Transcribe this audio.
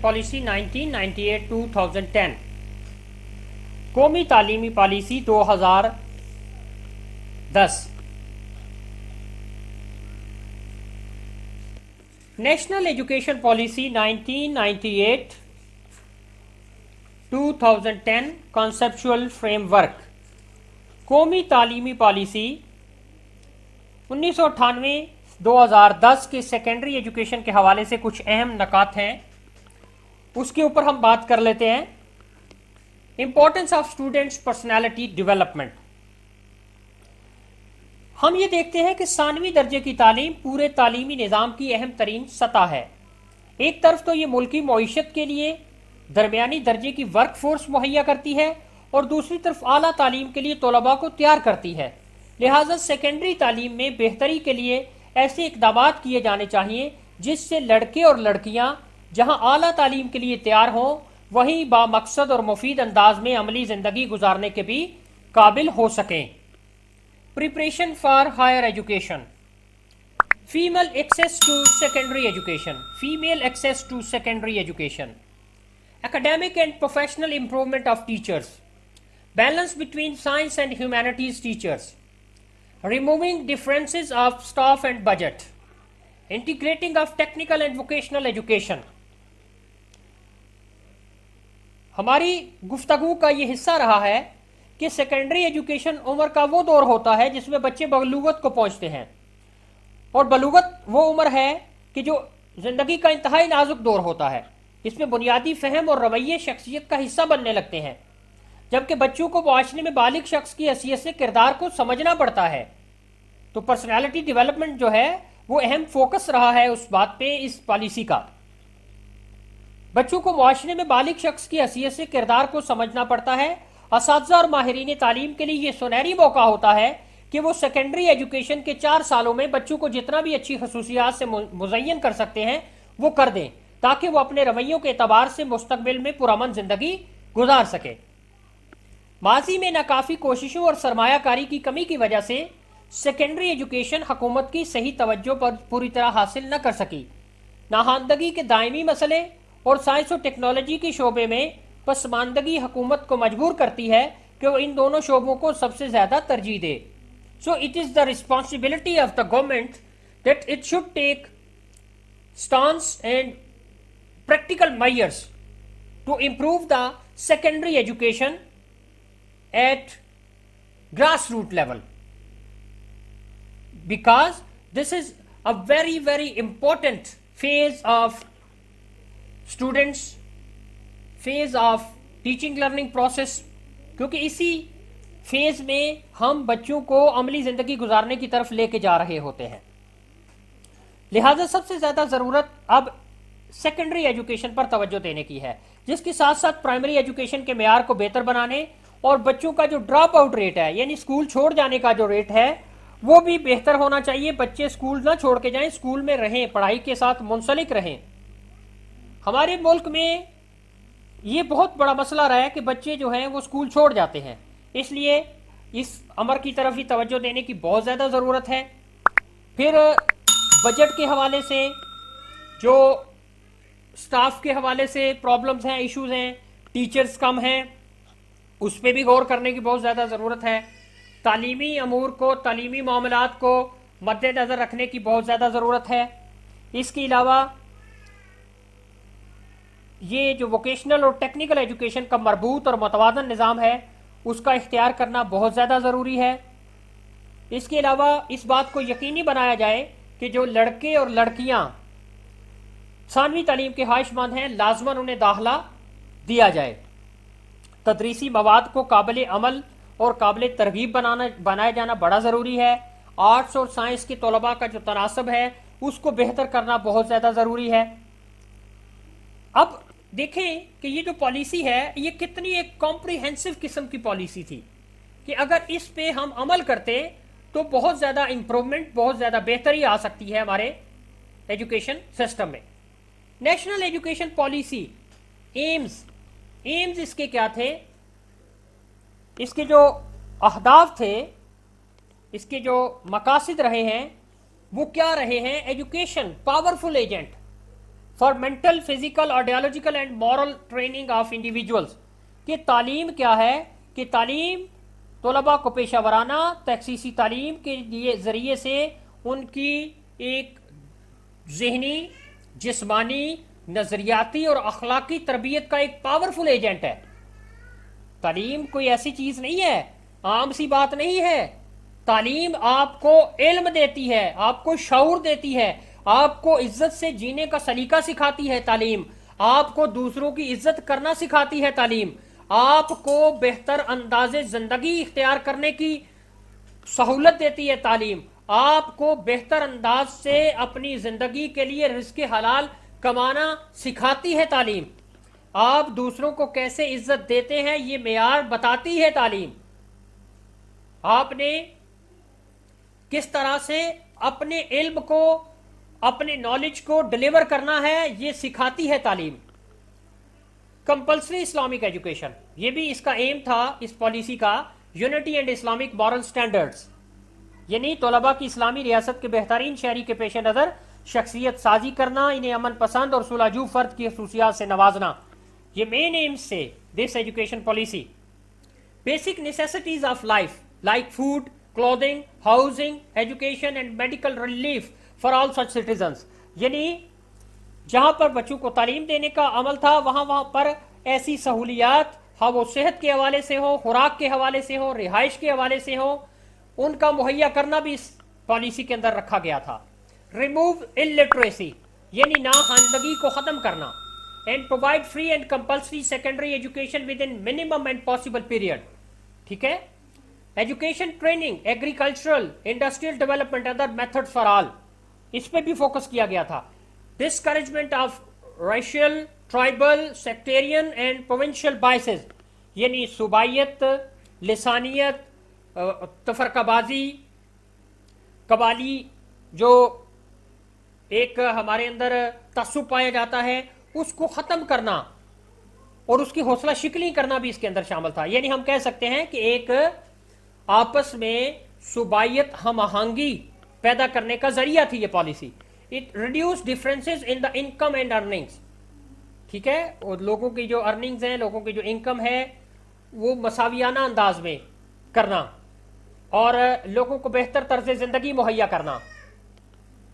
Policy 1998-2010 कौमी तालीमी policy 2010 national education policy 1998-2010 conceptual framework कौमी तालीमी पॉलिसी 1998-2010 के सेकेंडरी एजुकेशन के हवाले से कुछ अहम नकात हैं, उसके ऊपर हम बात कर लेते हैं। Importance of students personality development. हम ये देखते हैं कि सानवी दर्जे की तालीम पूरे तालीमी निज़ाम की अहम तरीन सतह है। एक तरफ तो ये मुल्की मईशत के लिए दरमियानी दर्जे की वर्क फोर्स मुहैया करती है और दूसरी तरफ आला तालीम के लिए तलबा को तैयार करती है। लिहाजा सेकेंडरी तालीम में बेहतरी के लिए ऐसे इक़दाम किए जाने चाहिए जिससे लड़के और लड़कियां जहां आला तालीम के लिए तैयार हों वहीं बामकसद और मुफीद अंदाज में अमली ज़िंदगी गुजारने के भी काबिल हो सकें। Preparation for higher education, female access to secondary education, female access to secondary education, academic and professional improvement of teachers, balance between science and humanities teachers, removing differences of staff and budget, integrating of technical and vocational education। हमारी गुफ्तगू का ये हिस्सा रहा है कि secondary education उम्र का वो दौर होता है जिसमें बच्चे बलूगत को पहुंचते हैं, और बलूगत वो उम्र है कि जो जिंदगी का इंतहाई नाजुक दौर होता है। इसमें बुनियादी फहम और रवैये शख्सियत का हिस्सा बनने लगते हैं, जबकि बच्चों को मुआशरे में बालिग शख्स की हैसियत से किरदार को समझना पड़ता है। तो पर्सनालिटी डेवलपमेंट जो है वो अहम फोकस रहा है उस बात पे इस पॉलिसी का। बच्चों को मुआशरे में बालिग शख्स की हैसियत से किरदार को समझना पड़ता है। असातिज़ा और माहिरीन तालीम के लिए ये सुनहरी मौका होता है कि वो सेकेंडरी एजुकेशन के 4 सालों में बच्चों को जितना भी अच्छी खसूसियात से मुज़य्यन कर सकते हैं वो कर दें, ताकि वो अपने रवैयों के एतबार से मुस्तकबिल में पुरअमन जिंदगी गुजार सके। माजी में नाकाफी कोशिशों और सरमायाकारी की कमी की वजह से सेकेंडरी एजुकेशन हुकूमत की सही तवज्जो पर पूरी तरह हासिल न कर सकी। नाहांदगी के दायमी मसले और साइंस और टेक्नोलॉजी के शोबे में पसमानदगी हुकूमत को मजबूर करती है कि वो इन दोनों शोबों को सबसे ज़्यादा तरजीह दे। So it is the responsibility of the government that it should take stance and practical measures to improve the secondary education at grassroots level, because this is a very important phase of students, phase of teaching learning process, क्योंकि इसी phase में हम बच्चों को अमली ज़िंदगी गुजारने की तरफ लेके जा रहे होते हैं। लिहाजा सबसे ज़्यादा ज़रूरत अब सेकेंडरी एजुकेशन पर तवज्जो देने की है, जिसके साथ साथ प्राइमरी एजुकेशन के मेयार को बेहतर बनाने और बच्चों का जो ड्रॉप आउट रेट है यानी स्कूल छोड़ जाने का जो रेट है वो भी बेहतर होना चाहिए। बच्चे स्कूल ना छोड़ के जाएं, स्कूल में रहें, पढ़ाई के साथ मुंसलिक रहें। हमारे मुल्क में ये बहुत बड़ा मसला रहा है कि बच्चे जो हैं वो स्कूल छोड़ जाते हैं, इसलिए इस अमर की तरफ ही तवज्जो देने की बहुत ज़्यादा ज़रूरत है। फिर बजट के हवाले से, जो स्टाफ के हवाले से प्रॉब्लम्स हैं, इश्यूज हैं, टीचर्स कम हैं, उस पर भी गौर करने की बहुत ज़्यादा ज़रूरत है। तालीमी अमूर को, तालीमी मामलात को मद्देनज़र रखने की बहुत ज़्यादा ज़रूरत है। इसके अलावा ये जो वोकेशनल और टेक्निकल एजुकेशन का मरबूत और मुतवाज़न निज़ाम है उसका इख्तियार करना बहुत ज़्यादा ज़रूरी है। इसके अलावा इस बात को यकीनी बनाया जाए कि जो लड़के और लड़कियाँ सानवी तालीम के ख्वाहिशमंद हैं लाजमन उन्हें दाखिला दिया जाए। तदरीसी मवाद को काबिल अमल और काबिल तरगीब बनाया जाना बड़ा ज़रूरी है। आर्ट्स और साइंस के तलबा का जो तनासब है उसको बेहतर करना बहुत ज़्यादा ज़रूरी है। अब देखें कि ये जो पॉलिसी है ये कितनी एक कॉम्प्रिहेंसिव किस्म की पॉलिसी थी कि अगर इस पे हम अमल करते तो बहुत ज़्यादा इम्प्रूवमेंट, बहुत ज़्यादा बेहतरी आ सकती है हमारे एजुकेशन सिस्टम में। नेशनल एजुकेशन पॉलिसी एम्स इसके क्या थे, इसके जो अहदाफ थे, इसके जो मकासद रहे हैं वो क्या रहे हैं? Education powerful agent for mental physical ideological and moral training of individuals, کہ تعلیم کیا ہے، کہ تعلیم طلباء کو پیشہ ورانہ تخصیصی تعلیم کے ذریعے سے ان کی ایک ذہنی، جسمانی، نظریاتی اور اخلاقی تربیت کا ایک پاورفل ایجنٹ ہے۔ تعلیم کوئی ایسی چیز نہیں ہے، عام سی بات نہیں ہے۔ تعلیم آپ کو علم دیتی ہے، آپ کو شعور دیتی ہے، آپ کو عزت سے جینے کا سلیقہ سکھاتی ہے تعلیم، آپ کو دوسروں کی عزت کرنا سکھاتی ہے تعلیم، آپ کو بہتر انداز زندگی اختیار کرنے کی سہولت دیتی ہے تعلیم، آپ کو بہتر انداز سے اپنی زندگی کے لیے رزق حلال کمانا سکھاتی ہے تعلیم، آپ دوسروں کو کیسے عزت دیتے ہیں یہ معیار بتاتی ہے تعلیم، آپ نے کس طرح سے اپنے علم کو، اپنے نالج کو ڈیلیور کرنا ہے یہ سکھاتی ہے تعلیم۔ کمپلسری اسلامک ایجوکیشن، یہ بھی اس کا ایم تھا اس پالیسی کا، unity and Islamic moral standards, یعنی طلباء کی اسلامی ریاست کے بہترین شہری کے پیش نظر شخصیت سازی کرنا، انہیں امن پسند اور صلحجو فرد کی خصوصیات سے نوازنا، یہ مین ایمز سے دس education policy. Basic necessities of life like food, clothing, housing, education and medical relief for all such citizens, یعنی جہاں پر بچوں کو تعلیم دینے کا عمل تھا وہاں پر ایسی سہولیات، ہاں وہ صحت کے حوالے سے ہو، خوراک کے حوالے سے ہو، رہائش کے حوالے سے ہو، ان کا مہیا کرنا بھی اس پالیسی کے اندر رکھا گیا تھا۔ ریموو الٹریسی، یعنی ناخواندگی کو ختم کرنا، and provide free and compulsory secondary education within minimum and possible period, ٹھیک ہے۔ Education training, agricultural, industrial development, other method for all, اس پہ بھی فوکس کیا گیا تھا۔ Discouragement of racial, tribal, sectarian and provincial biases, یعنی صوبائیت، لسانیت، تفرقہ بازی، قبالی جو ایک ہمارے اندر تعصب پایا جاتا ہے اس کو ختم کرنا اور اس کی حوصلہ شکنی کرنا بھی اس کے اندر شامل تھا، یعنی ہم کہہ سکتے ہیں کہ ایک آپس میں صوبائیت، ہم آہنگی پیدا کرنے کا ذریعہ تھی یہ policy. It reduce differences in the income and earnings, ٹھیک ہے، اور لوگوں کی جو ارننگز ہیں، لوگوں کی جو انکم ہے وہ مساویانہ انداز میں کرنا اور لوگوں کو بہتر طرز زندگی مہیا کرنا۔